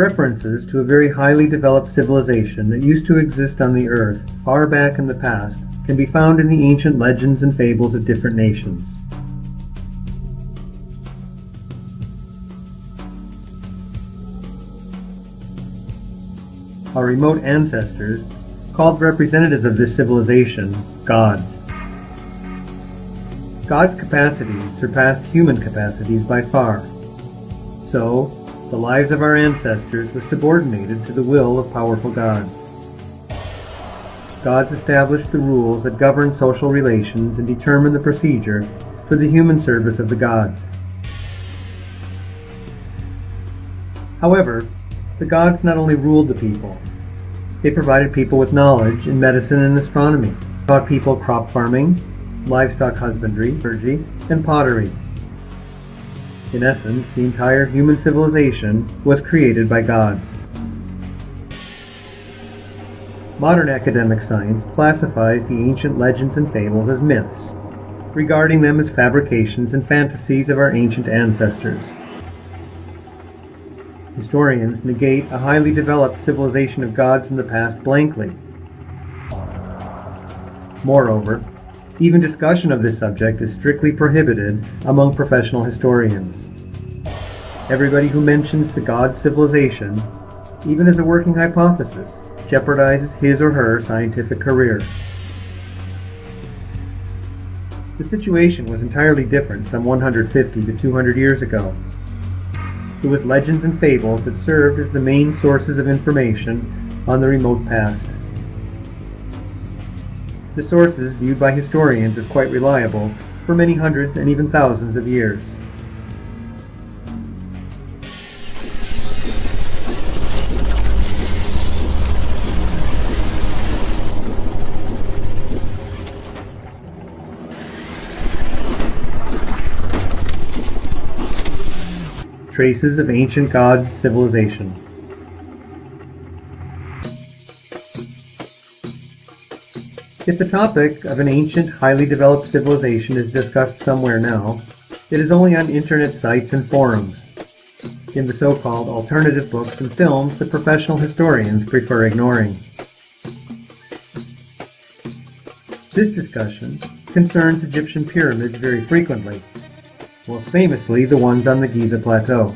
References to a very highly developed civilization that used to exist on the earth far back in the past can be found in the ancient legends and fables of different nations. Our remote ancestors called representatives of this civilization gods. God's capacities surpassed human capacities by far. So, the lives of our ancestors were subordinated to the will of powerful gods. Gods established the rules that govern social relations and determine the procedure for the human service of the gods. However, the gods not only ruled the people, they provided people with knowledge in medicine and astronomy, taught people crop farming, livestock husbandry, liturgy, and pottery. In essence, the entire human civilization was created by gods. Modern academic science classifies the ancient legends and fables as myths, regarding them as fabrications and fantasies of our ancient ancestors. Historians negate a highly developed civilization of gods in the past blankly. Moreover, even discussion of this subject is strictly prohibited among professional historians. Everybody who mentions the god civilization, even as a working hypothesis, jeopardizes his or her scientific career. The situation was entirely different some 150 to 200 years ago. It was legends and fables that served as the main sources of information on the remote past. The sources viewed by historians as quite reliable for many hundreds and even thousands of years. Traces of ancient gods' civilization. If the topic of an ancient, highly developed civilization is discussed somewhere now, it is only on internet sites and forums, in the so-called alternative books and films that professional historians prefer ignoring. This discussion concerns Egyptian pyramids very frequently, most famously the ones on the Giza Plateau.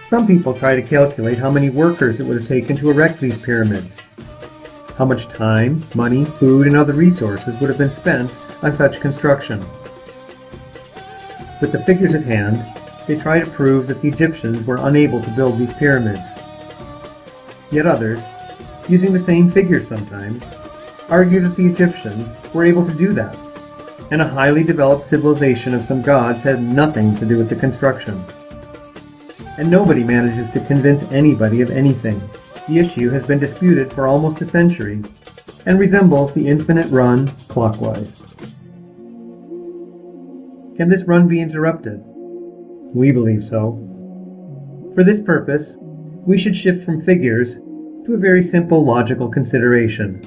Some people try to calculate how many workers it would have taken to erect these pyramids, how much time, money, food, and other resources would have been spent on such construction. With the figures at hand, they try to prove that the Egyptians were unable to build these pyramids. Yet others, using the same figures sometimes, argue that the Egyptians were able to do that, and a highly developed civilization of some gods had nothing to do with the construction. And nobody manages to convince anybody of anything. The issue has been disputed for almost a century, and resembles the infinite run clockwise. Can this run be interrupted? We believe so. For this purpose, we should shift from figures to a very simple logical consideration.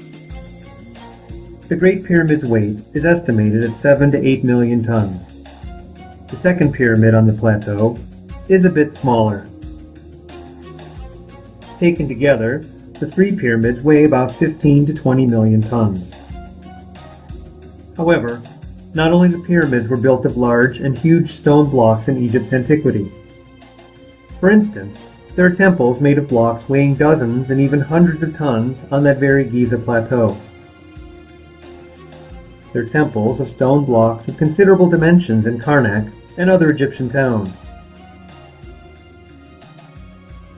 The Great Pyramid's weight is estimated at 7 to 8 million tons. The second pyramid on the plateau is a bit smaller. Taken together, the three pyramids weigh about 15 to 20 million tons. However, not only the pyramids were built of large and huge stone blocks in Egypt's antiquity. For instance, there are temples made of blocks weighing dozens and even hundreds of tons on that very Giza Plateau. They're temples of stone blocks of considerable dimensions in Karnak and other Egyptian towns.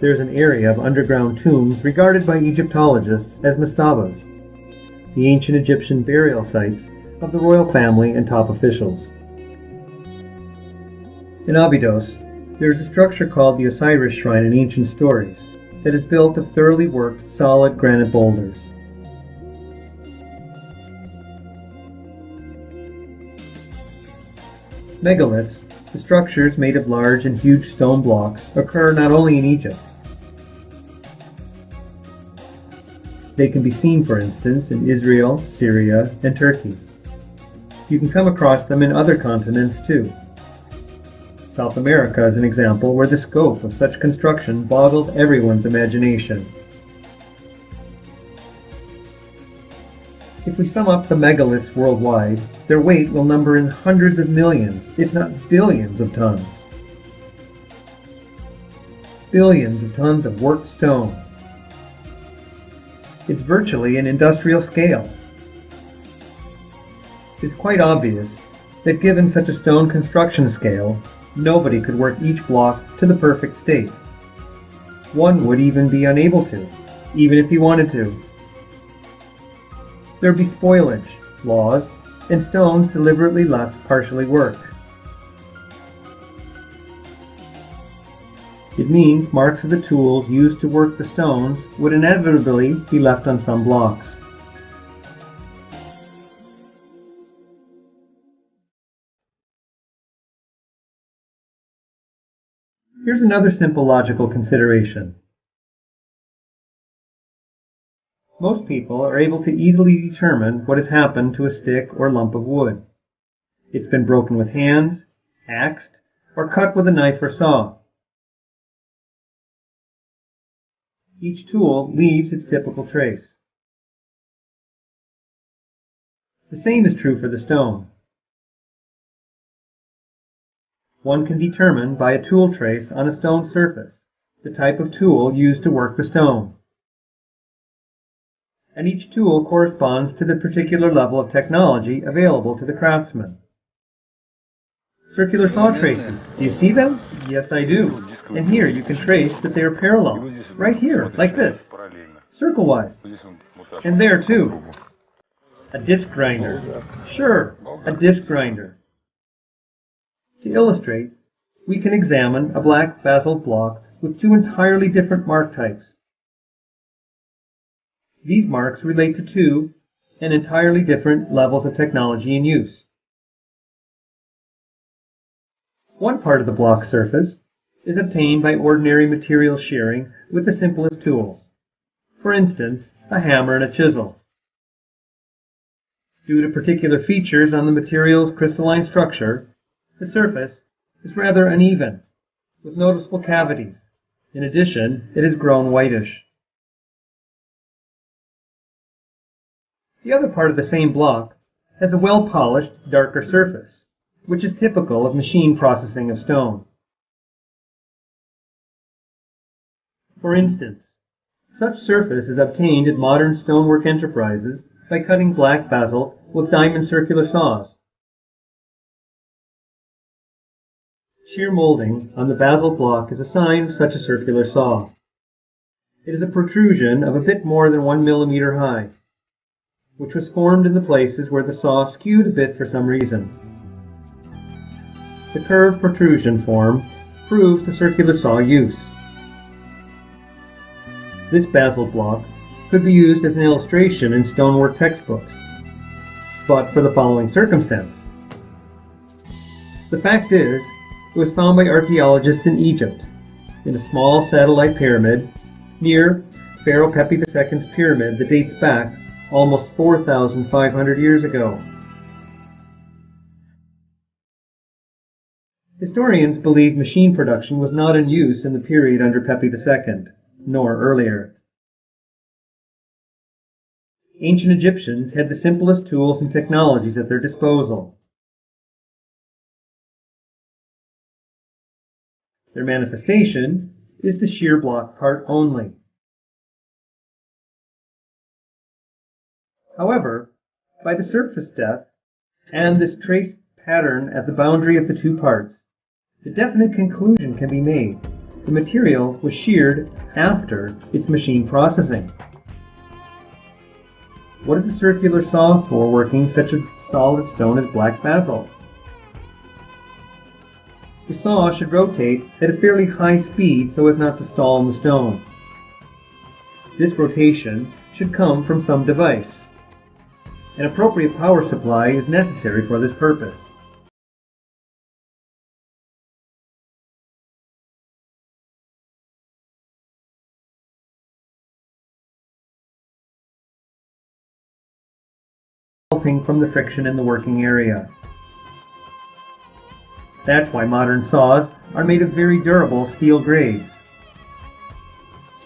There's an area of underground tombs regarded by Egyptologists as mastabas, the ancient Egyptian burial sites of the royal family and top officials. In Abydos, there is a structure called the Osiris Shrine in Ancient Stories that is built of thoroughly worked solid granite boulders. Megaliths, the structures made of large and huge stone blocks, occur not only in Egypt. They can be seen, for instance, in Israel, Syria, and Turkey. You can come across them in other continents too. South America is an example where the scope of such construction boggles everyone's imagination. If we sum up the megaliths worldwide, their weight will number in hundreds of millions, if not billions of tons. Billions of tons of worked stone. It's virtually an industrial scale. It's quite obvious that given such a stone construction scale, nobody could work each block to the perfect state. One would even be unable to, even if he wanted to. There'd be spoilage, flaws, and stones deliberately left partially worked. It means marks of the tools used to work the stones would inevitably be left on some blocks. Here's another simple logical consideration. Most people are able to easily determine what has happened to a stick or lump of wood. It's been broken with hands, axed, or cut with a knife or saw. Each tool leaves its typical trace. The same is true for the stone. One can determine by a tool trace on a stone surface the type of tool used to work the stone. And each tool corresponds to the particular level of technology available to the craftsman. Circular saw traces, do you see them? Yes, I do. And here you can trace that they are parallel, right here, like this, circle-wise. And there too. A disc grinder. Sure, a disc grinder. To illustrate, we can examine a black basalt block with two entirely different mark types. These marks relate to two and entirely different levels of technology in use. One part of the block surface is obtained by ordinary material shearing with the simplest tools. For instance, a hammer and a chisel. Due to particular features on the material's crystalline structure, the surface is rather uneven, with noticeable cavities. In addition, it has grown whitish. The other part of the same block has a well-polished, darker surface, which is typical of machine processing of stone. For instance, such surface is obtained at modern stonework enterprises by cutting black basalt with diamond circular saws. Shear molding on the basalt block is a sign of such a circular saw. It is a protrusion of a bit more than 1 millimeter high, which was formed in the places where the saw skewed a bit for some reason. The curved protrusion form proves the circular saw use. This basalt block could be used as an illustration in stonework textbooks, but for the following circumstance. The fact is, it was found by archaeologists in Egypt, in a small satellite pyramid near Pharaoh Pepi II's pyramid that dates back almost 4,500 years ago. Historians believe machine production was not in use in the period under Pepi II, nor earlier. Ancient Egyptians had the simplest tools and technologies at their disposal. Their manifestation is the shear block part only. However, by the surface depth and this trace pattern at the boundary of the two parts, a definite conclusion can be made. The material was sheared after its machine processing. What is a circular saw for working such a solid stone as black basalt? The saw should rotate at a fairly high speed so as not to stall in the stone. This rotation should come from some device. An appropriate power supply is necessary for this purpose. Resulting from the friction in the working area. That's why modern saws are made of very durable steel grades.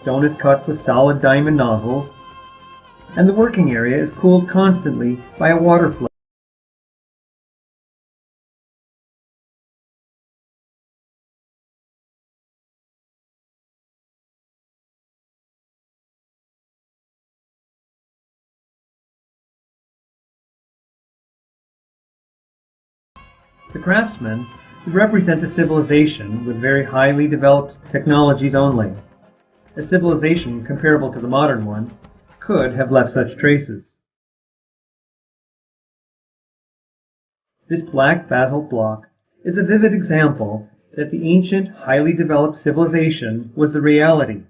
Stone is cut with solid diamond nozzles, and the working area is cooled constantly by a water flow. The craftsman would represent a civilization with very highly developed technologies only. A civilization comparable to the modern one could have left such traces. This black basalt block is a vivid example that the ancient, highly developed civilization was the reality,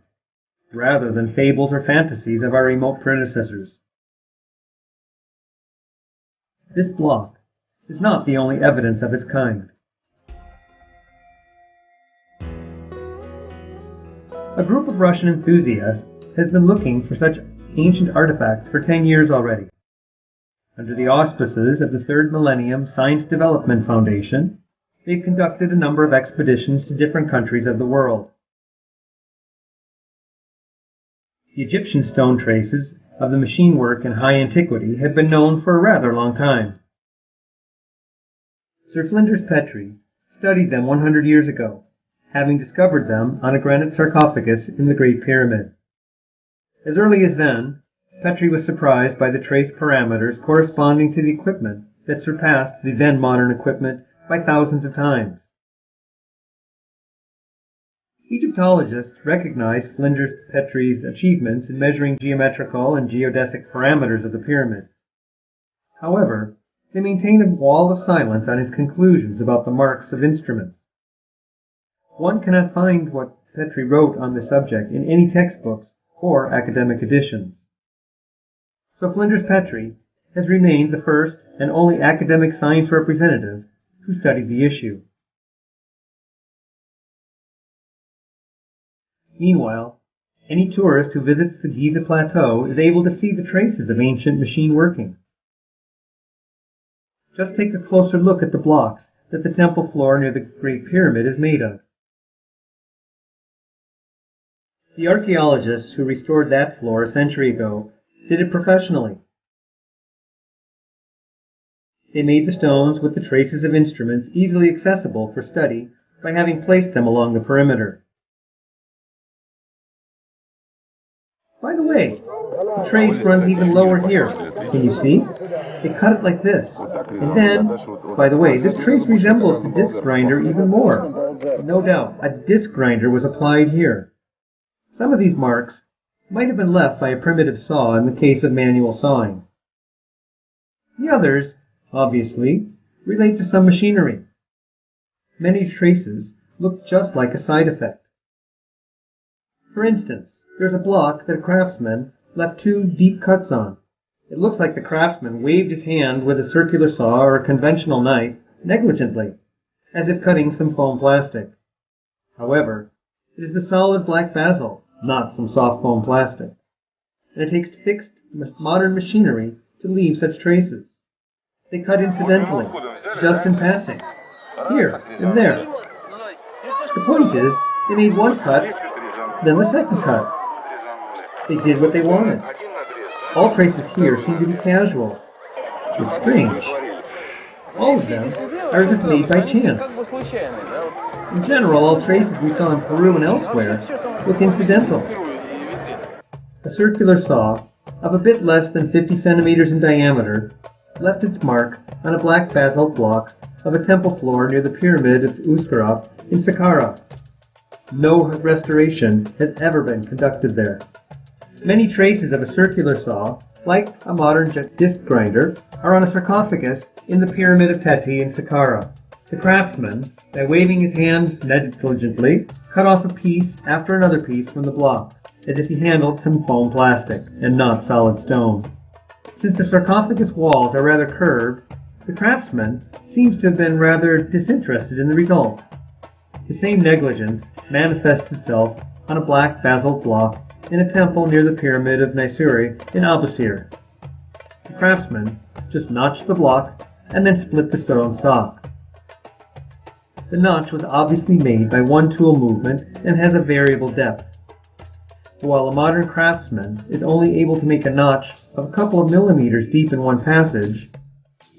rather than fables or fantasies of our remote predecessors. This block is not the only evidence of its kind. A group of Russian enthusiasts has been looking for such ancient artifacts for 10 years already. Under the auspices of the Third Millennium Science Development Foundation, they've conducted a number of expeditions to different countries of the world. The Egyptian stone traces of the machine work in high antiquity have been known for a rather long time. Sir Flinders Petrie studied them 100 years ago, having discovered them on a granite sarcophagus in the Great Pyramid. As early as then, Petrie was surprised by the trace parameters corresponding to the equipment that surpassed the then modern equipment by thousands of times. Egyptologists recognize Flinders Petrie's achievements in measuring geometrical and geodesic parameters of the pyramids. However, they maintain a wall of silence on his conclusions about the marks of instruments. One cannot find what Petrie wrote on the subject in any textbooks or academic editions. So Flinders Petrie has remained the first and only academic science representative who studied the issue. Meanwhile, any tourist who visits the Giza Plateau is able to see the traces of ancient machine working. Just take a closer look at the blocks that the temple floor near the Great Pyramid is made of. The archaeologists who restored that floor a century ago did it professionally. They made the stones with the traces of instruments easily accessible for study by having placed them along the perimeter. By the way, the trace runs even lower here. Can you see? They cut it like this. And then, by the way, this trace resembles the disc grinder even more. No doubt, a disc grinder was applied here. Some of these marks might have been left by a primitive saw in the case of manual sawing. The others, obviously, relate to some machinery. Many traces look just like a side effect. For instance, there's a block that a craftsman left two deep cuts on. It looks like the craftsman waved his hand with a circular saw or a conventional knife negligently, as if cutting some foam plastic. However, it is the solid black basalt, not some soft foam plastic. And it takes fixed modern machinery to leave such traces. They cut incidentally, just in passing, here and there. The point is, they made one cut, then the second cut. They did what they wanted. All traces here seem to be casual. It's strange. All of them are as if made by chance. In general, all traces we saw in Peru and elsewhere look incidental. A circular saw, of a bit less than 50 centimeters in diameter, left its mark on a black basalt block of a temple floor near the pyramid of Uskara in Saqqara. No restoration has ever been conducted there. Many traces of a circular saw, like a modern disc grinder, are on a sarcophagus in the pyramid of Teti in Saqqara. The craftsman, by waving his hand negligently, cut off a piece after another piece from the block, as if he handled some foam plastic, and not solid stone. Since the sarcophagus walls are rather curved, the craftsman seems to have been rather disinterested in the result. The same negligence manifests itself on a black basalt block in a temple near the pyramid of Nisuri in Abusir. The craftsman just notched the block and then split the stone sock. The notch was obviously made by one tool movement and has a variable depth. While a modern craftsman is only able to make a notch of a couple of millimeters deep in one passage,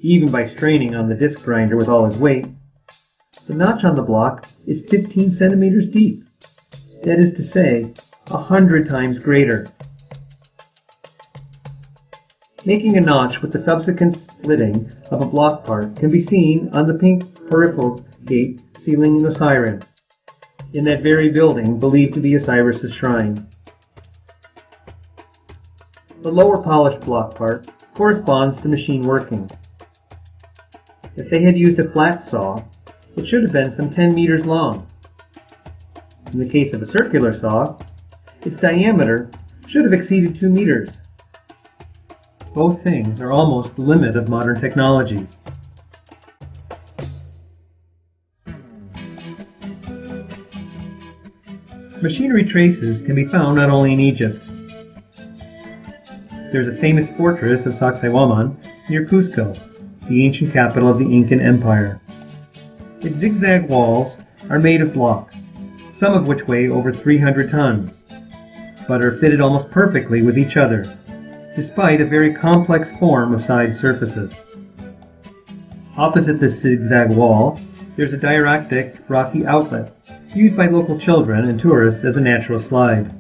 even by straining on the disc grinder with all his weight, the notch on the block is 15 centimeters deep. That is to say, 100 times greater. Making a notch with the subsequent splitting of a block part can be seen on the pink peripheral gate ceiling in Osiris, in that very building believed to be Osiris' shrine. The lower polished block part corresponds to machine working. If they had used a flat saw, it should have been some 10 meters long. In the case of a circular saw, its diameter should have exceeded 2 meters. Both things are almost the limit of modern technology. Machinery traces can be found not only in Egypt. There is a famous fortress of Sacsayhuaman near Cusco, the ancient capital of the Incan Empire. Its zigzag walls are made of blocks, some of which weigh over 300 tons, but are fitted almost perfectly with each other, despite a very complex form of side surfaces. Opposite this zigzag wall, there's a dioractic rocky outlet, used by local children and tourists as a natural slide.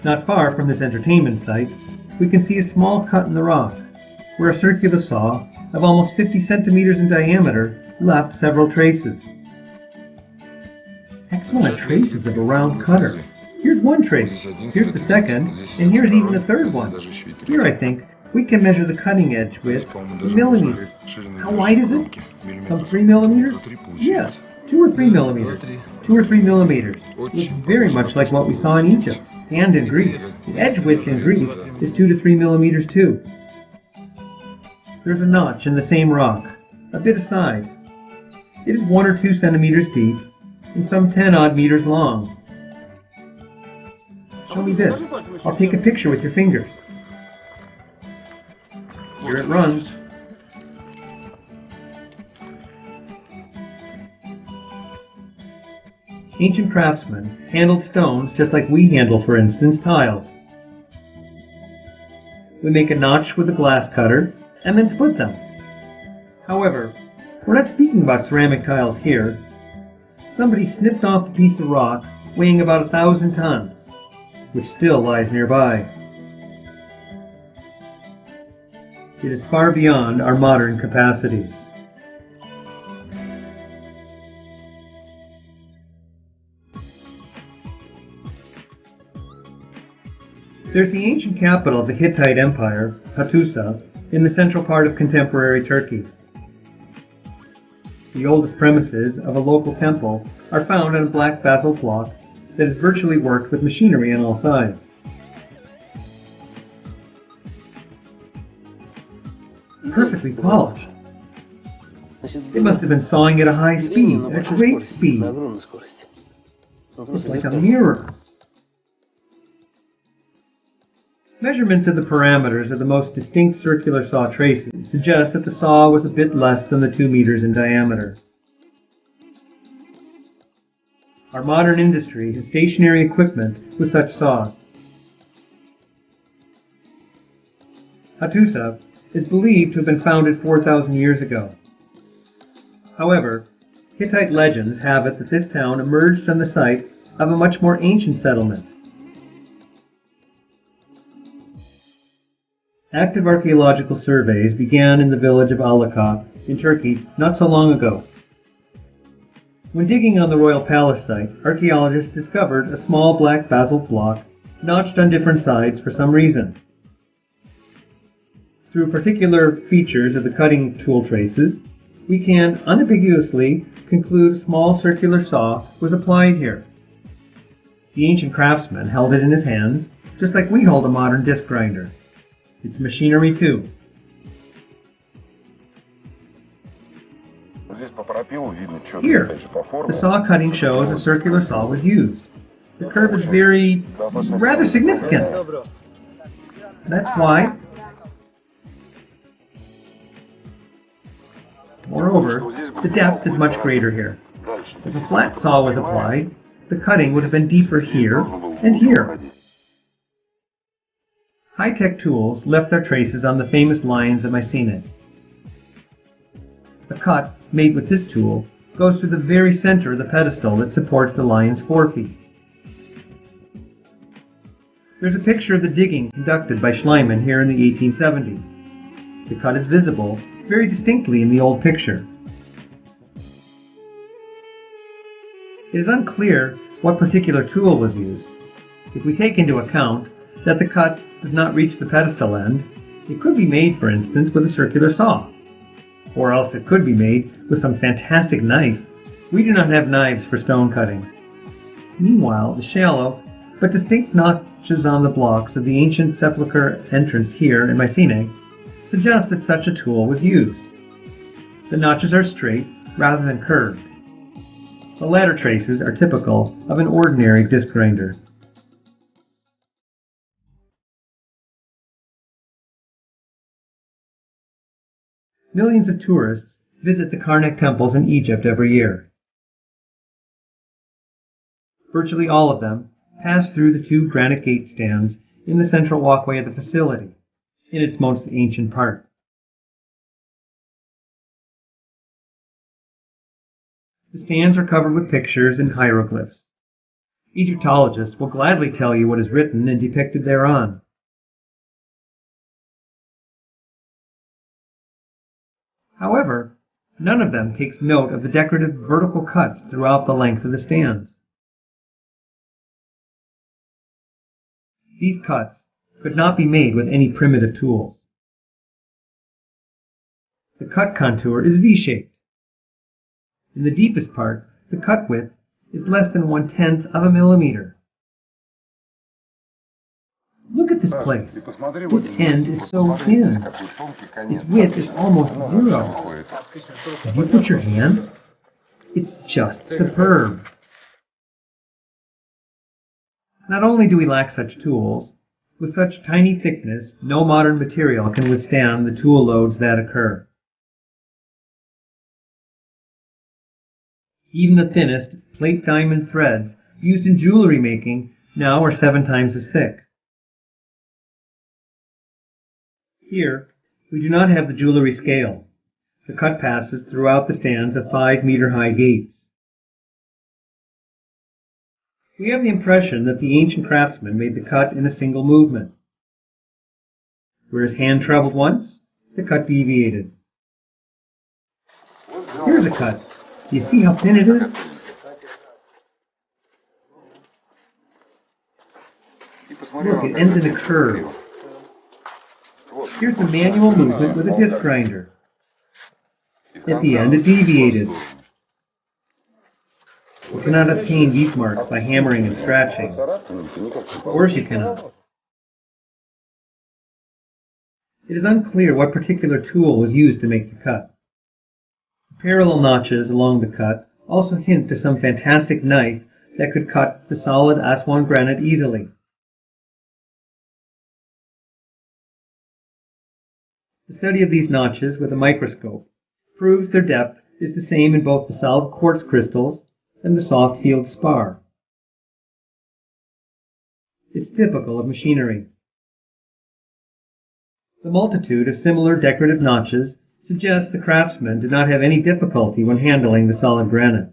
Not far from this entertainment site, we can see a small cut in the rock, where a circular saw of almost 50 centimeters in diameter left several traces. Excellent traces of a round cutter. Here's one trace, here's the second, and here's even a third one. Here, I think, we can measure the cutting edge width in millimeters. How wide is it? Some 3 millimeters? Yes, 2 or 3 millimeters. 2 or 3 millimeters. Looks very much like what we saw in Egypt and in Greece. The edge width in Greece is 2 to 3 millimeters too. There's a notch in the same rock, a bit aside. It is 1 or 2 centimeters deep and some 10 odd meters long. Show me this. I'll take a picture with your fingers. Here it runs. Ancient craftsmen handled stones just like we handle, for instance, tiles. We make a notch with a glass cutter and then split them. However, we're not speaking about ceramic tiles here. Somebody snipped off a piece of rock weighing about 1,000 tons, which still lies nearby. It is far beyond our modern capacities. There's the ancient capital of the Hittite Empire, Hattusa, in the central part of contemporary Turkey. The oldest premises of a local temple are found on a black basalt block that is virtually worked with machinery on all sides. Perfectly polished. It must have been sawing at a high speed, at a great speed. It's like a mirror. Measurements of the parameters of the most distinct circular saw traces suggest that the saw was a bit less than the 2 meters in diameter. Our modern industry has stationary equipment with such saws. Hattusa is believed to have been founded 4,000 years ago. However, Hittite legends have it that this town emerged from the site of a much more ancient settlement. Active archaeological surveys began in the village of Alaka in Turkey not so long ago. When digging on the royal palace site, archaeologists discovered a small black basalt block notched on different sides for some reason. Through particular features of the cutting tool traces, we can unambiguously conclude a small circular saw was applied here. The ancient craftsman held it in his hands, just like we hold a modern disc grinder. It's machinery too. Here, the saw cutting shows a circular saw was used. The curve is rather significant. That's why Moreover, the depth is much greater here. If a flat saw was applied, the cutting would have been deeper here and here. High-tech tools left their traces on the famous lions at Mycenae. The cut made with this tool goes through the very center of the pedestal that supports the lion's forefeet. There's a picture of the digging conducted by Schliemann here in the 1870s. The cut is visible very distinctly in the old picture. It is unclear what particular tool was used. If we take into account that the cut does not reach the pedestal end, it could be made, for instance, with a circular saw. Or else it could be made with some fantastic knife. We do not have knives for stone cutting. Meanwhile, the shallow but distinct notches on the blocks of the ancient sepulchre entrance here in Mycenae suggest that such a tool was used. The notches are straight rather than curved. The latter traces are typical of an ordinary disc grinder. Millions of tourists visit the Karnak temples in Egypt every year. Virtually all of them pass through the two granite gate stands in the central walkway of the facility, in its most ancient part. The stands are covered with pictures and hieroglyphs. Egyptologists will gladly tell you what is written and depicted thereon. However, none of them takes note of the decorative vertical cuts throughout the length of the stands. These cuts could not be made with any primitive tools. The cut contour is V-shaped. In the deepest part, the cut width is less than 1/10 of a millimeter. Look at this place. This end is so thin. Its width is almost zero. Have you put your hand? It's just superb. Not only do we lack such tools, with such tiny thickness, no modern material can withstand the tool loads that occur. Even the thinnest plate diamond threads used in jewelry making now are 7 times as thick. Here, we do not have the jewelry scale. The cut passes throughout the stands of 5-meter-high gates. We have the impression that the ancient craftsman made the cut in a single movement. Where his hand traveled once, the cut deviated. Here's a cut. Do you see how thin it is? Look, it ends in a curve. Here's the manual movement with a disc grinder. At the end, it deviated. You cannot obtain these marks by hammering and scratching. Of course you cannot. It is unclear what particular tool was used to make the cut. The parallel notches along the cut also hint to some fantastic knife that could cut the solid Aswan granite easily. The study of these notches with a microscope proves their depth is the same in both the solid quartz crystals and the soft field spar. It's typical of machinery. The multitude of similar decorative notches suggests the craftsman did not have any difficulty when handling the solid granite.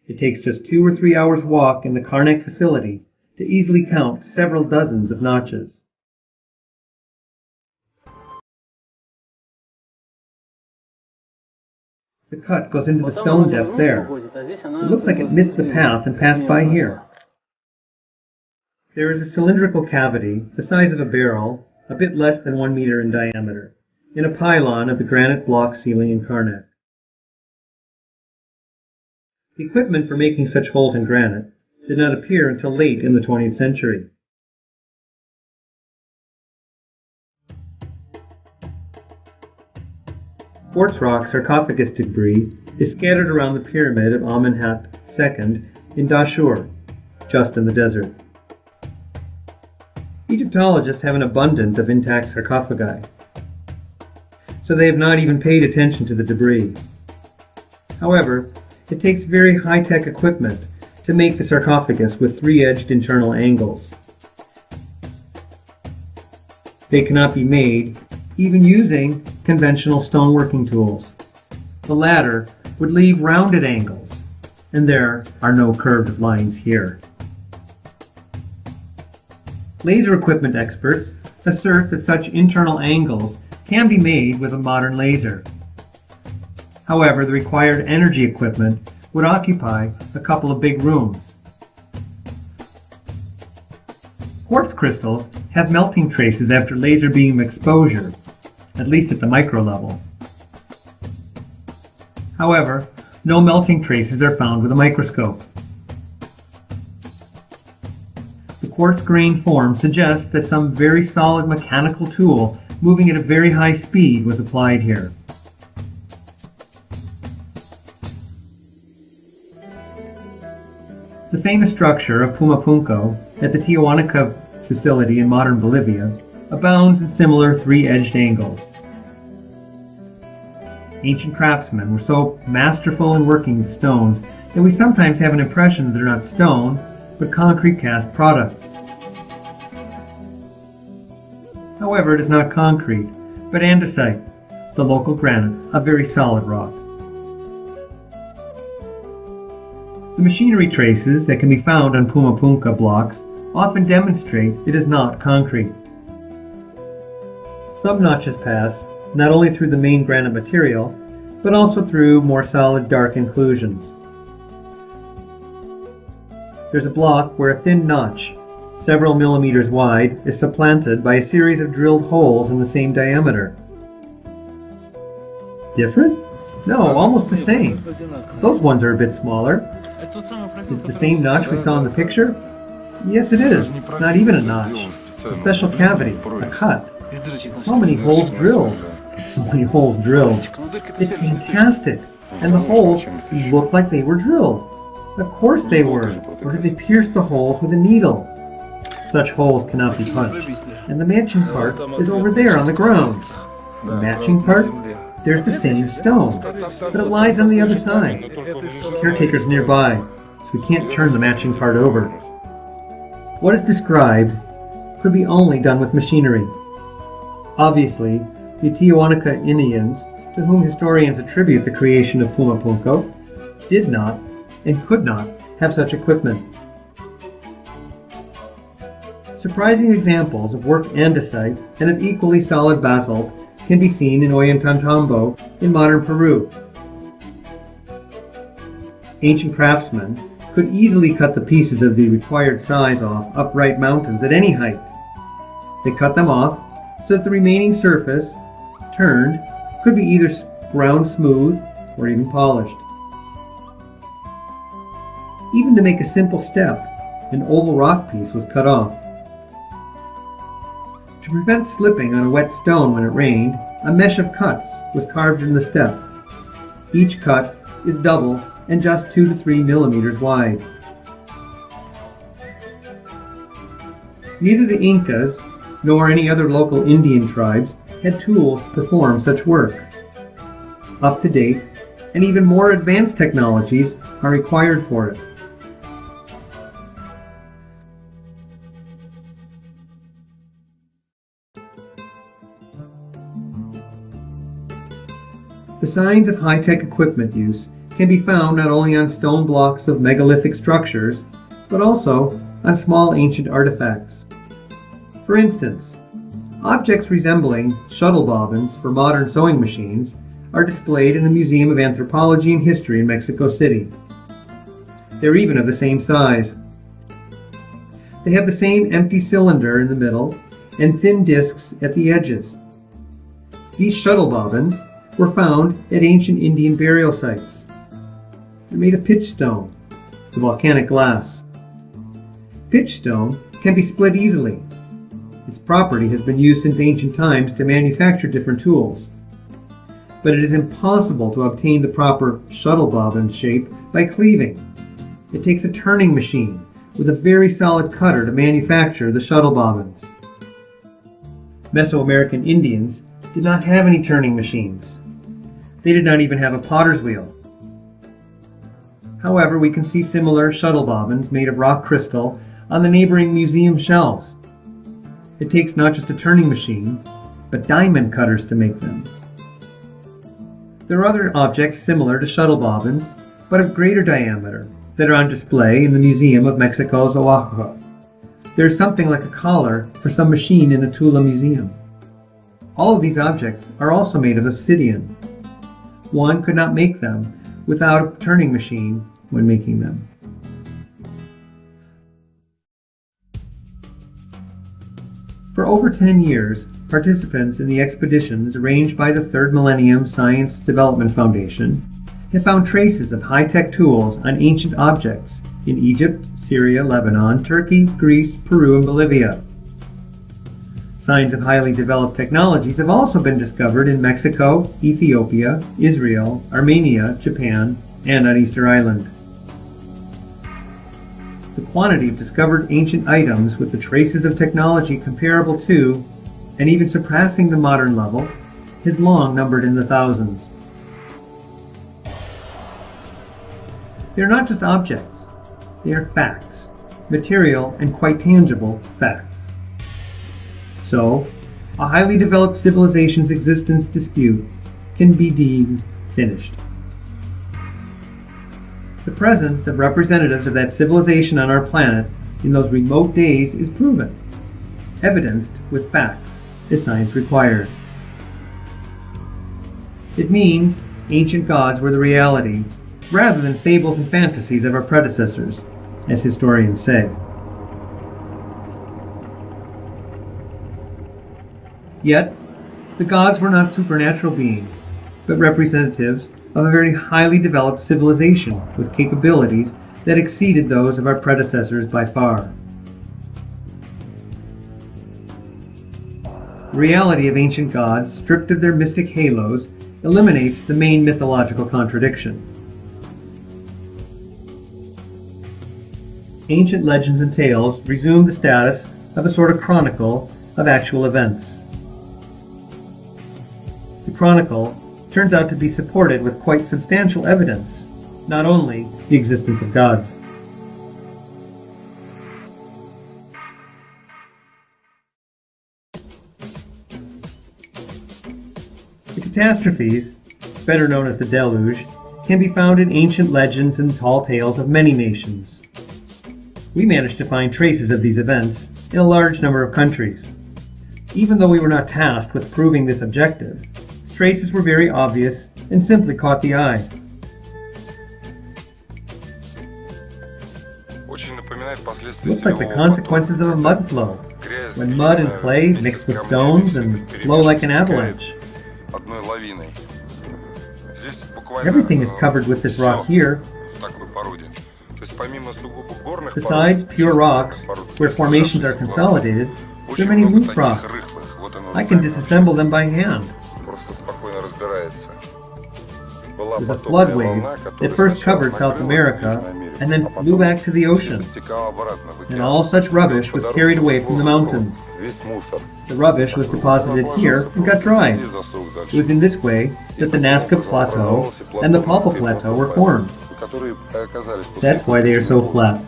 It takes just 2 or 3 hours' walk in the Karnak facility to easily count several dozens of notches. The cut goes into the stone depth there. It looks like it missed the path and passed by here. There is a cylindrical cavity, the size of a barrel, a bit less than 1 meter in diameter, in a pylon of the granite block ceiling in Karnak. The equipment for making such holes in granite did not appear until late in the 20th century. Quartz rock sarcophagus debris is scattered around the pyramid of Amenhotep II in Dashur, just in the desert. Egyptologists have an abundance of intact sarcophagi. so they have not even paid attention to the debris. However, it takes very high-tech equipment to make the sarcophagus with three-edged internal angles. They cannot be made even using conventional stoneworking tools. The latter would leave rounded angles, and there are no curved lines here. Laser equipment experts assert that such internal angles can be made with a modern laser. However, the required energy equipment would occupy a couple of big rooms. Quartz crystals have melting traces after laser beam exposure, at least at the micro level. However, no melting traces are found with a microscope. The quartz grain form suggests that some very solid mechanical tool moving at a very high speed was applied here. The famous structure of Pumapunco at the Tiahuanaca facility in modern Bolivia abounds in similar three-edged angles. Ancient craftsmen were so masterful in working with stones that we sometimes have an impression that they're not stone, but concrete cast products. However, it is not concrete, but andesite, the local granite, a very solid rock. The machinery traces that can be found on Pumapunca blocks often demonstrate it is not concrete. Some notches pass not only through the main granite material, but also through more solid dark inclusions. There's a block where a thin notch, several millimeters wide, is supplanted by a series of drilled holes in the same diameter. Different? No, almost the same. Those ones are a bit smaller. Is it the same notch we saw in the picture? Yes, it is. Not even a notch. It's a special cavity, a cut. So many holes drilled. So many holes drilled. It's fantastic. And the holes look like they were drilled. Of course they were. Or did they pierce the holes with a needle? Such holes cannot be punched. And the matching part is over there on the ground. The matching part? There's the same stone, but it lies on the other side. The caretaker's nearby, so we can't turn the matching part over. What is described could be only done with machinery. Obviously, the Tiahuanaca Indians, to whom historians attribute the creation of Pumapunco, did not and could not have such equipment. Surprising examples of worked andesite and of equally solid basalt can be seen in Ollantaytambo in modern Peru. Ancient craftsmen could easily cut the pieces of the required size off upright mountains at any height. They cut them off so that the remaining surface, turned, could be either ground smooth or even polished. Even to make a simple step, an oval rock piece was cut off. To prevent slipping on a wet stone when it rained, a mesh of cuts was carved in the step. Each cut is double and just 2 to 3 millimeters wide. Neither the Incas nor any other local Indian tribes had tools to perform such work. Up-to-date and even more advanced technologies are required for it. The signs of high-tech equipment use can be found not only on stone blocks of megalithic structures, but also on small ancient artifacts. For instance, objects resembling shuttle bobbins for modern sewing machines are displayed in the Museum of Anthropology and History in Mexico City. They're even of the same size. They have the same empty cylinder in the middle and thin discs at the edges. These shuttle bobbins were found at ancient Indian burial sites. They're made of pitchstone, the volcanic glass. Pitchstone can be split easily. Its property has been used since ancient times to manufacture different tools. But it is impossible to obtain the proper shuttle bobbin shape by cleaving. It takes a turning machine with a very solid cutter to manufacture the shuttle bobbins. Mesoamerican Indians did not have any turning machines. They did not even have a potter's wheel. However, we can see similar shuttle bobbins made of rock crystal on the neighboring museum shelves. It takes not just a turning machine, but diamond cutters to make them. There are other objects similar to shuttle bobbins, but of greater diameter, that are on display in the Museum of Mexico's Oaxaca. There is something like a collar for some machine in the Tula Museum. All of these objects are also made of obsidian. One could not make them without a turning machine when making them. For over 10 years, participants in the expeditions arranged by the Third Millennium Science Development Foundation have found traces of high-tech tools on ancient objects in Egypt, Syria, Lebanon, Turkey, Greece, Peru, and Bolivia. Signs of highly developed technologies have also been discovered in Mexico, Ethiopia, Israel, Armenia, Japan, and on Easter Island. The quantity of discovered ancient items with the traces of technology comparable to, and even surpassing the modern level, is long numbered in the thousands. They are not just objects, they are facts, material and quite tangible facts. So, a highly developed civilization's existence dispute can be deemed finished. The presence of representatives of that civilization on our planet in those remote days is proven, evidenced with facts, as science requires. It means ancient gods were the reality, rather than fables and fantasies of our predecessors, as historians say. Yet, the gods were not supernatural beings, but representatives of a very highly developed civilization with capabilities that exceeded those of our predecessors by far. The reality of ancient gods, stripped of their mystic halos, eliminates the main mythological contradiction. Ancient legends and tales resume the status of a sort of chronicle of actual events. The chronicle turns out to be supported with quite substantial evidence, not only the existence of gods. The catastrophes, better known as the deluge, can be found in ancient legends and tall tales of many nations. We managed to find traces of these events in a large number of countries. Even though we were not tasked with proving this objective, traces were very obvious and simply caught the eye. It looks like the consequences of a mud flow, when mud and clay mix with stones and flow like an avalanche. Everything is covered with this rock here. Besides pure rocks, where formations are consolidated, there are many loose rocks. I can disassemble them by hand. With a flood wave that first covered South America and then flew back to the ocean, and all such rubbish was carried away from the mountains. The rubbish was deposited here and got dried. It was in this way that the Nazca Plateau and the Popple Plateau were formed. That's why they are so flat.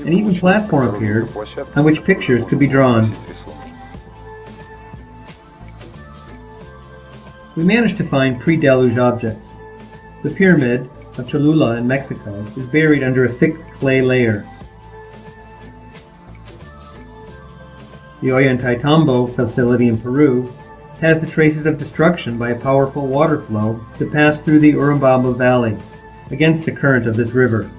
An even platform appeared on which pictures could be drawn. We managed to find pre-deluge objects. The pyramid of Cholula in Mexico is buried under a thick clay layer. The Ollantaytambo facility in Peru has the traces of destruction by a powerful water flow that passed through the Urubamba Valley against the current of this river.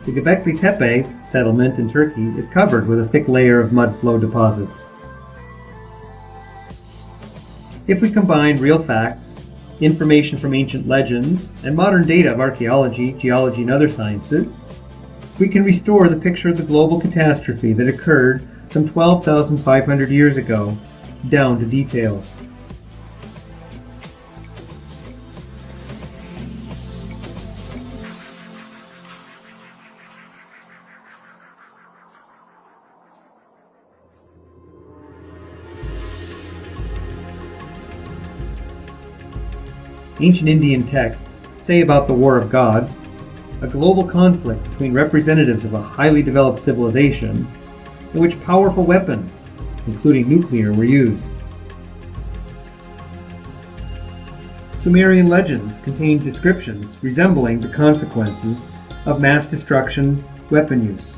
The Göbekli Tepe settlement in Turkey is covered with a thick layer of mud flow deposits. If we combine real facts, information from ancient legends, and modern data of archaeology, geology, and other sciences, we can restore the picture of the global catastrophe that occurred some 12,500 years ago, down to details. ancient Indian texts say about the War of Gods, a global conflict between representatives of a highly developed civilization in which powerful weapons, including nuclear, were used. Sumerian legends contain descriptions resembling the consequences of mass destruction weapon use.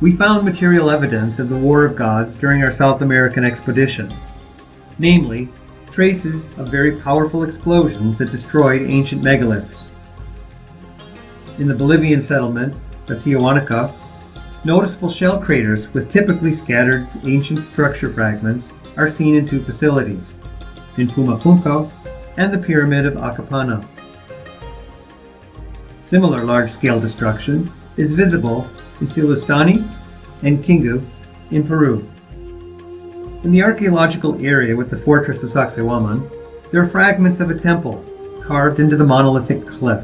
We found material evidence of the War of Gods during our South American expedition, namely, traces of very powerful explosions that destroyed ancient megaliths. In the Bolivian settlement of Tiahuanaca, noticeable shell craters with typically scattered ancient structure fragments are seen in two facilities, in Pumapunco and the Pyramid of Acapana. Similar large-scale destruction is visible in Silustani and Kingu in Peru. In the archaeological area with the fortress of Sacsayhuaman, there are fragments of a temple carved into the monolithic cliff.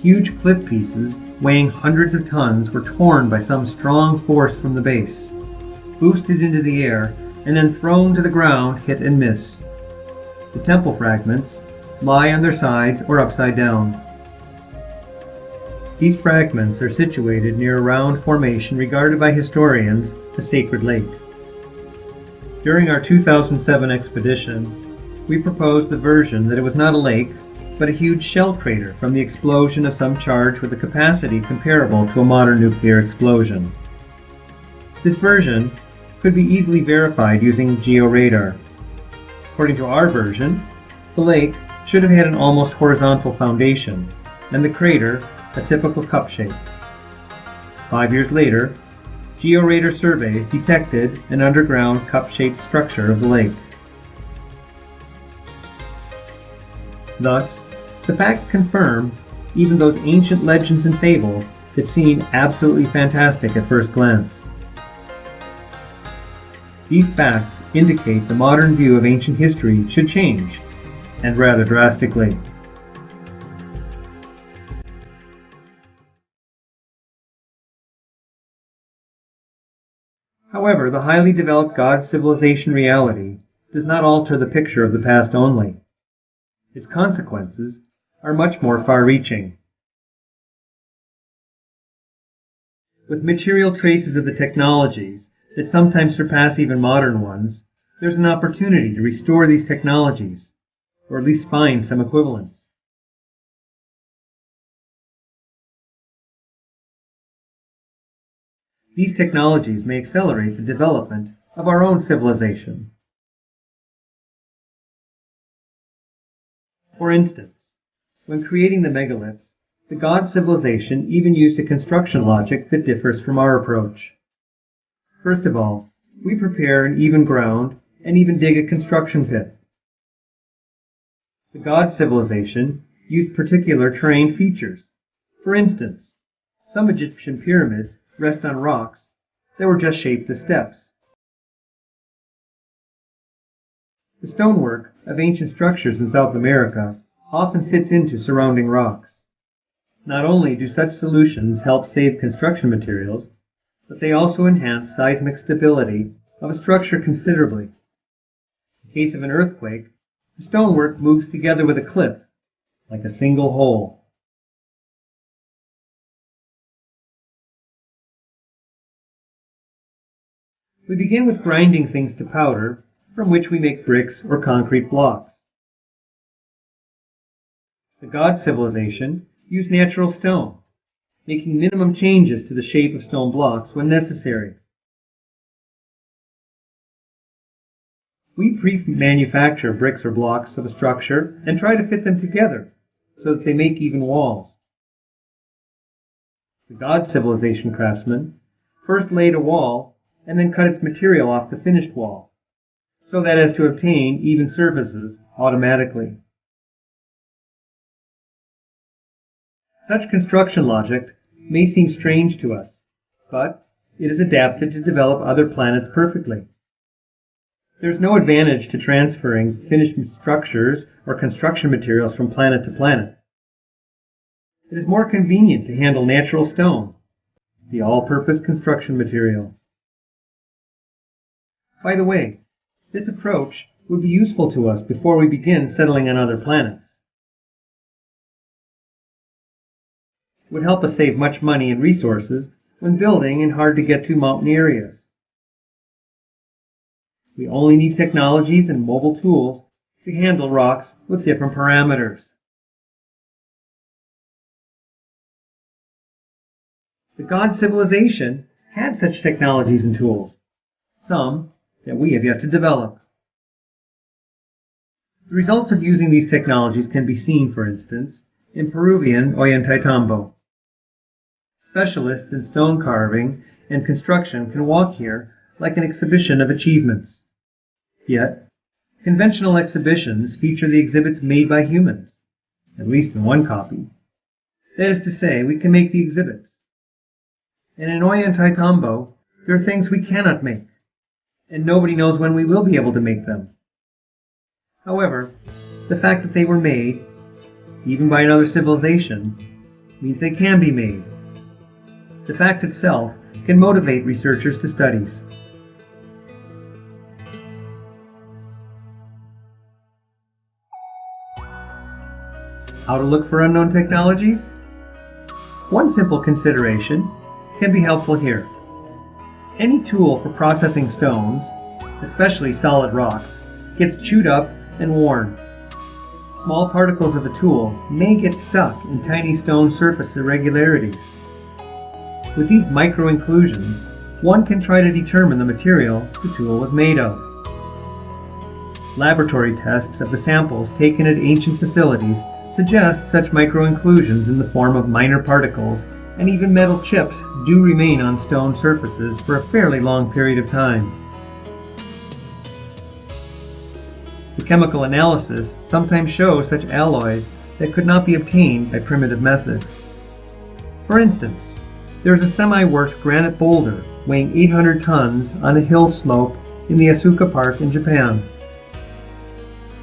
Huge cliff pieces weighing hundreds of tons were torn by some strong force from the base, boosted into the air, and then thrown to the ground hit and miss. The temple fragments lie on their sides or upside down. These fragments are situated near a round formation regarded by historians as Sacred Lake. During our 2007 expedition, we proposed the version that it was not a lake, but a huge shell crater from the explosion of some charge with a capacity comparable to a modern nuclear explosion. This version could be easily verified using georadar. According to our version, the lake should have had an almost horizontal foundation, and the crater a typical cup shape. 5 years later, georadar surveys detected an underground cup-shaped structure of the lake. Thus, the facts confirm even those ancient legends and fables that seem absolutely fantastic at first glance. These facts indicate the modern view of ancient history should change, and rather drastically. However, the highly developed God civilization reality does not alter the picture of the past only. Its consequences are much more far-reaching. With material traces of the technologies that sometimes surpass even modern ones, there's an opportunity to restore these technologies, or at least find some equivalents. These technologies may accelerate the development of our own civilization. For instance, when creating the megaliths, the God civilization even used a construction logic that differs from our approach. First of all, we prepare an even ground and even dig a construction pit. The God civilization used particular terrain features. For instance, some Egyptian pyramids rest on rocks that were just shaped as steps. The stonework of ancient structures in South America often fits into surrounding rocks. Not only do such solutions help save construction materials, but they also enhance seismic stability of a structure considerably. In case of an earthquake, the stonework moves together with a cliff, like a single whole. We begin with grinding things to powder, from which we make bricks or concrete blocks. The God civilization used natural stone, making minimum changes to the shape of stone blocks when necessary. We pre-manufacture bricks or blocks of a structure and try to fit them together so that they make even walls. The God civilization craftsman first laid a wall and then cut its material off the finished wall, so that as to obtain even surfaces automatically. Such construction logic may seem strange to us, but it is adapted to develop other planets perfectly. There is no advantage to transferring finished structures or construction materials from planet to planet. It is more convenient to handle natural stone, the all-purpose construction material. By the way, this approach would be useful to us before we begin settling on other planets. It would help us save much money and resources when building in hard-to-get-to mountain areas. We only need technologies and mobile tools to handle rocks with different parameters. The god civilization had such technologies and tools, some that we have yet to develop. The results of using these technologies can be seen, for instance, in Peruvian Ollantaytambo. Specialists in stone carving and construction can walk here like an exhibition of achievements. Yet, conventional exhibitions feature the exhibits made by humans, at least in one copy. That is to say, we can make the exhibits. And in Ollantaytambo, there are things we cannot make, and nobody knows when we will be able to make them. However, the fact that they were made, even by another civilization, means they can be made. The fact itself can motivate researchers to studies. How to look for unknown technologies? One simple consideration can be helpful here. Any tool for processing stones, especially solid rocks, gets chewed up and worn. Small particles of the tool may get stuck in tiny stone surface irregularities. With these micro-inclusions, one can try to determine the material the tool was made of. Laboratory tests of the samples taken at ancient facilities suggest such micro-inclusions in the form of minor particles and even metal chips do remain on stone surfaces for a fairly long period of time. The chemical analysis sometimes shows such alloys that could not be obtained by primitive methods. For instance, there is a semi-worked granite boulder weighing 800 tons on a hill slope in the Asuka Park in Japan.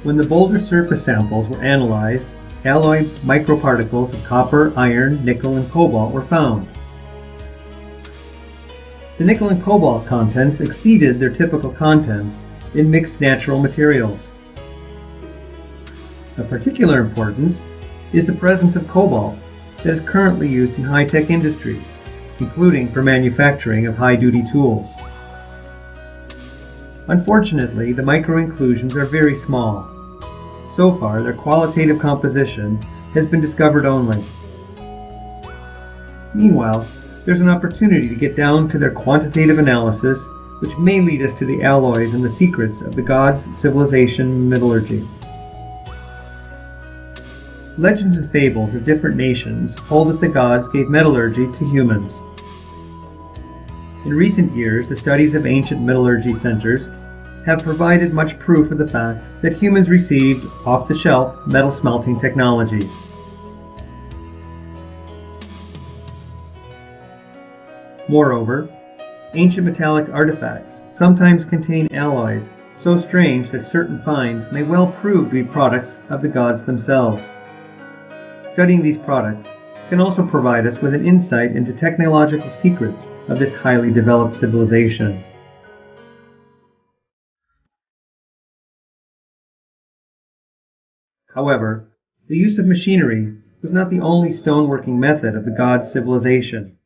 When the boulder surface samples were analyzed, alloy microparticles of copper, iron, nickel, and cobalt were found. The nickel and cobalt contents exceeded their typical contents in mixed natural materials. Of particular importance is the presence of cobalt that is currently used in high-tech industries, including for manufacturing of high-duty tools. Unfortunately, the micro-inclusions are very small. So far, their qualitative composition has been discovered only. Meanwhile, there's an opportunity to get down to their quantitative analysis, which may lead us to the alloys and the secrets of the gods' civilization metallurgy. Legends and fables of different nations hold that the gods gave metallurgy to humans. In recent years, the studies of ancient metallurgy centers have provided much proof of the fact that humans received off-the-shelf metal smelting technologies. Moreover, ancient metallic artifacts sometimes contain alloys so strange that certain finds may well prove to be products of the gods themselves. Studying these products can also provide us with an insight into technological secrets of this highly developed civilization. However, the use of machinery was not the only stoneworking method of the gods' civilization.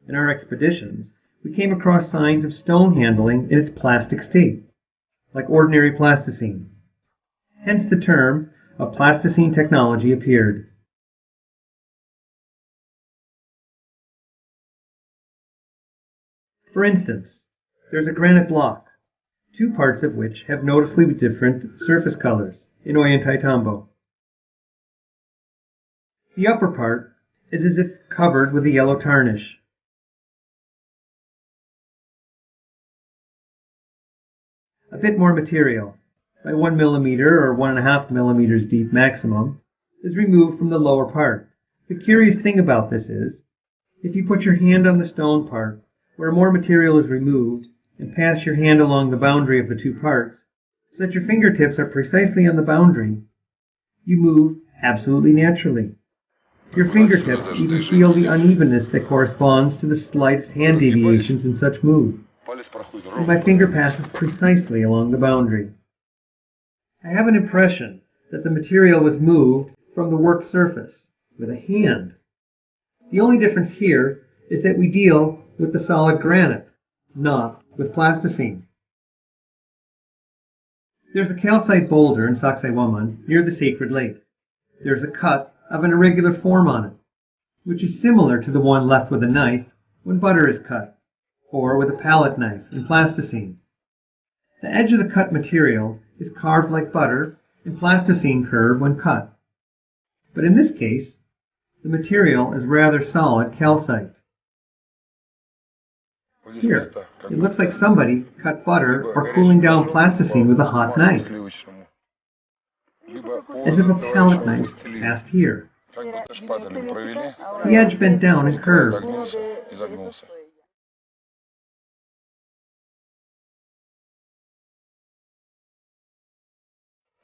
In our expeditions, we came across signs of stone handling in its plastic state, like ordinary plasticine. Hence the term of plasticine technology appeared. For instance, there's a granite block, two parts of which have noticeably different surface colors in Ollantaytambo. The upper part is as if covered with a yellow tarnish. A bit more material, by 1 millimeter or 1.5 millimeters deep maximum, is removed from the lower part. The curious thing about this is, if you put your hand on the stone part where more material is removed and pass your hand along the boundary of the two parts, so that your fingertips are precisely on the boundary, you move absolutely naturally. Your fingertips even feel the unevenness that corresponds to the slightest hand deviations in such move, and my finger passes precisely along the boundary. I have an impression that the material was moved from the work surface with a hand. The only difference here is that we deal with the solid granite, not with plasticine. There's a calcite boulder in Sacsayhuaman near the sacred lake. There's a cut of an irregular form on it, which is similar to the one left with a knife when butter is cut, or with a palette knife in plasticine. The edge of the cut material is carved like butter and plasticine curved when cut. But in this case, the material is rather solid calcite. Here, it looks like somebody cut butter or cooling down plasticine with a hot knife, as if a palette knife passed here. The edge bent down and curved.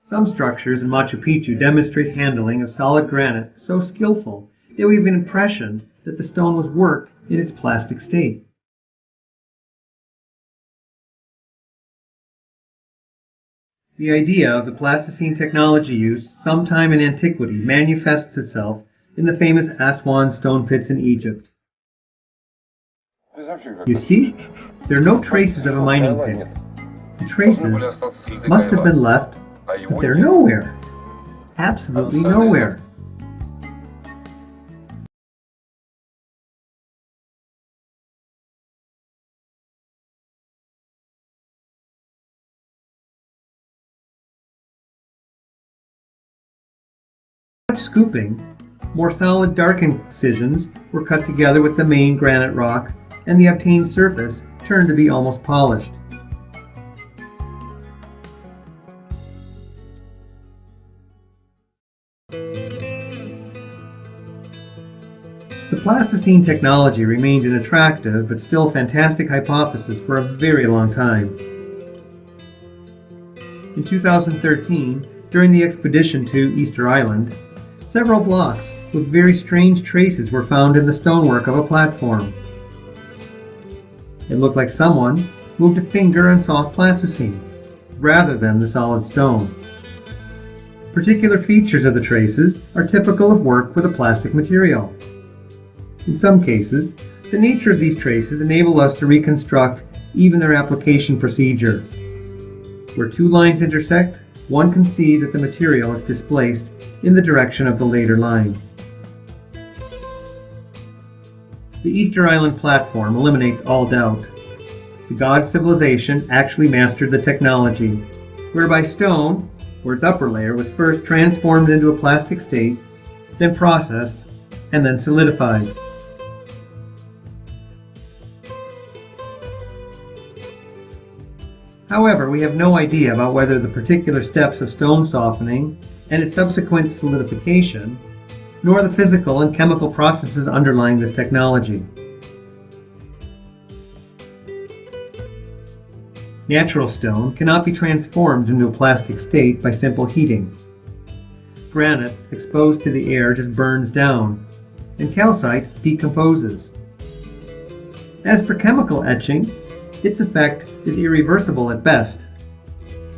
Some structures in Machu Picchu demonstrate handling of solid granite so skillful that we have an impression that the stone was worked in its plastic state. The idea of the plasticine technology used sometime in antiquity manifests itself in the famous Aswan stone pits in Egypt. You see, there are no traces of a mining pit. The traces must have been left, but they're nowhere. Absolutely nowhere. Scooping, more solid dark incisions were cut together with the main granite rock, and the obtained surface turned to be almost polished. The plasticine technology remained an attractive but still fantastic hypothesis for a very long time. In 2013, during the expedition to Easter Island, several blocks with very strange traces were found in the stonework of a platform. It looked like someone moved a finger on soft plasticine, rather than the solid stone. Particular features of the traces are typical of work with a plastic material. In some cases, the nature of these traces enable us to reconstruct even their application procedure. Where two lines intersect, one can see that the material is displaced in the direction of the later line. The Easter Island platform eliminates all doubt. The god civilization actually mastered the technology, whereby stone, or its upper layer, was first transformed into a plastic state, then processed, and then solidified. However, we have no idea about whether the particular steps of stone softening and its subsequent solidification, nor the physical and chemical processes underlying this technology. Natural stone cannot be transformed into a plastic state by simple heating. Granite, exposed to the air, just burns down, and calcite decomposes. As for chemical etching, its effect is irreversible at best,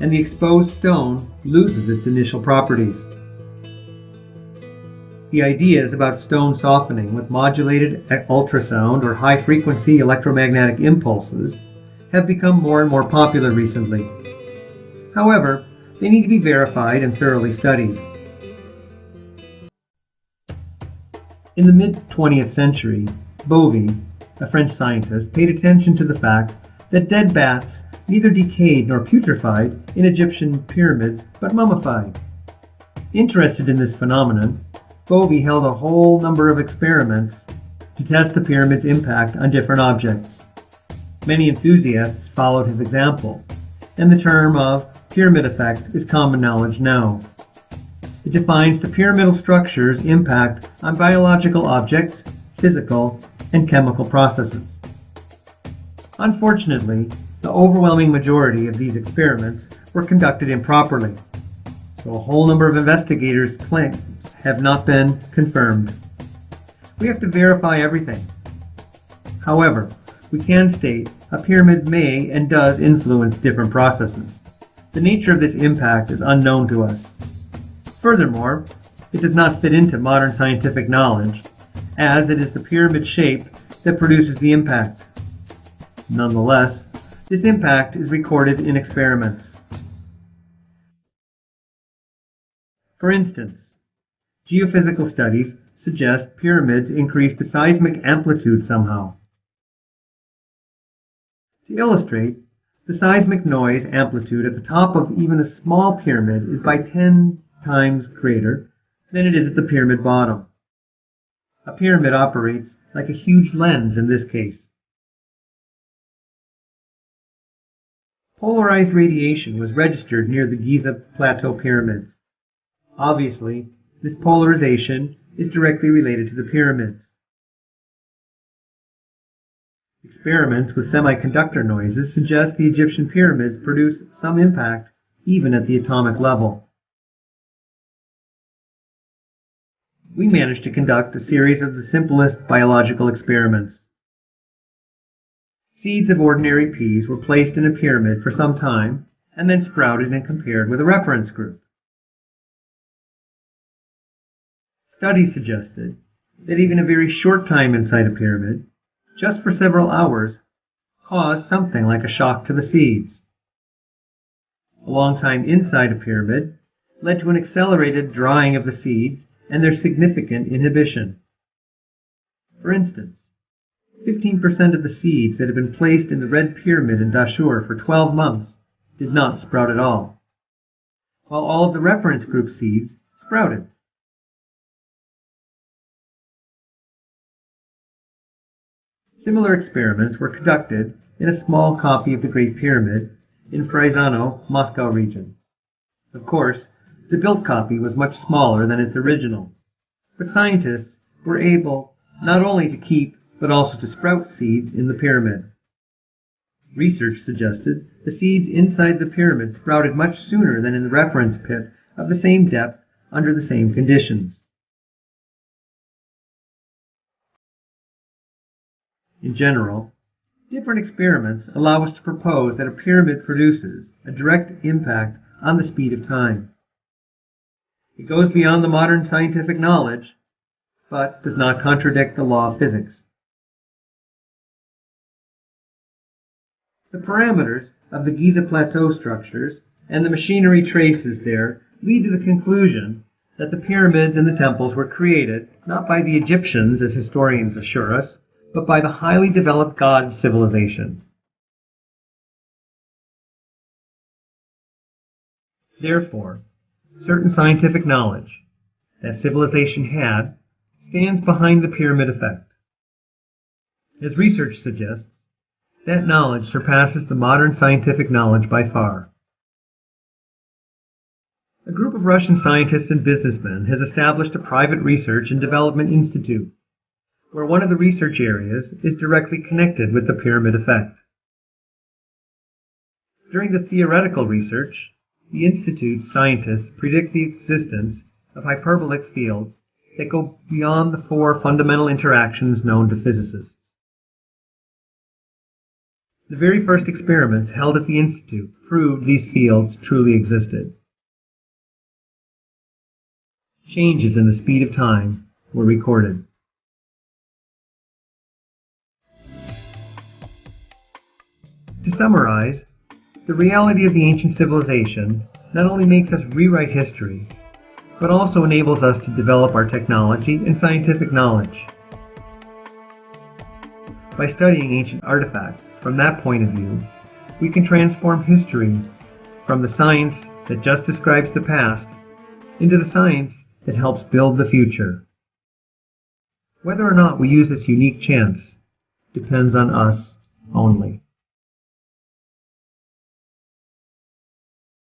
and the exposed stone loses its initial properties. The ideas about stone softening with modulated ultrasound or high-frequency electromagnetic impulses have become more and more popular recently. However, they need to be verified and thoroughly studied. In the mid-20th century, Bovy, a French scientist, paid attention to the fact that dead bats neither decayed nor putrefied in Egyptian pyramids, but mummified. Interested in this phenomenon, Bovy held a whole number of experiments to test the pyramid's impact on different objects. Many enthusiasts followed his example, and the term of pyramid effect is common knowledge now. It defines the pyramidal structure's impact on biological objects, physical, and chemical processes. Unfortunately, the overwhelming majority of these experiments were conducted improperly, so a whole number of investigators' claims have not been confirmed. We have to verify everything. However, we can state a pyramid may and does influence different processes. The nature of this impact is unknown to us. Furthermore, it does not fit into modern scientific knowledge, as it is the pyramid shape that produces the impact. Nonetheless, this impact is recorded in experiments. For instance, geophysical studies suggest pyramids increase the seismic amplitude somehow. To illustrate, the seismic noise amplitude at the top of even a small pyramid is by 10 times greater than it is at the pyramid bottom. A pyramid operates like a huge lens in this case. Polarized radiation was registered near the Giza Plateau pyramids. Obviously, this polarization is directly related to the pyramids. Experiments with semiconductor noises suggest the Egyptian pyramids produce some impact even at the atomic level. We managed to conduct a series of the simplest biological experiments. Seeds of ordinary peas were placed in a pyramid for some time and then sprouted and compared with a reference group. Studies suggested that even a very short time inside a pyramid, just for several hours, caused something like a shock to the seeds. A long time inside a pyramid led to an accelerated drying of the seeds and their significant inhibition. For instance, 15% of the seeds that had been placed in the Red Pyramid in Dashur for 12 months did not sprout at all, while all of the reference group seeds sprouted. Similar experiments were conducted in a small copy of the Great Pyramid in Fryzano, Moscow region. Of course, the built copy was much smaller than its original, but scientists were able not only to keep but also to sprout seeds in the pyramid. Research suggested the seeds inside the pyramid sprouted much sooner than in the reference pit of the same depth under the same conditions. In general, different experiments allow us to propose that a pyramid produces a direct impact on the speed of time. It goes beyond the modern scientific knowledge, but does not contradict the law of physics. The parameters of the Giza Plateau structures and the machinery traces there lead to the conclusion that the pyramids and the temples were created not by the Egyptians, as historians assure us, but by the highly developed God civilization. Therefore, certain scientific knowledge that civilization had stands behind the pyramid effect. As research suggests, that knowledge surpasses the modern scientific knowledge by far. A group of Russian scientists and businessmen has established a private research and development institute, where one of the research areas is directly connected with the pyramid effect. During the theoretical research, the institute's scientists predict the existence of hyperbolic fields that go beyond the four fundamental interactions known to physicists. The very first experiments held at the institute proved these fields truly existed. Changes in the speed of time were recorded. To summarize, the reality of the ancient civilization not only makes us rewrite history, but also enables us to develop our technology and scientific knowledge. By studying ancient artifacts from that point of view, we can transform history from the science that just describes the past into the science that helps build the future. Whether or not we use this unique chance depends on us only.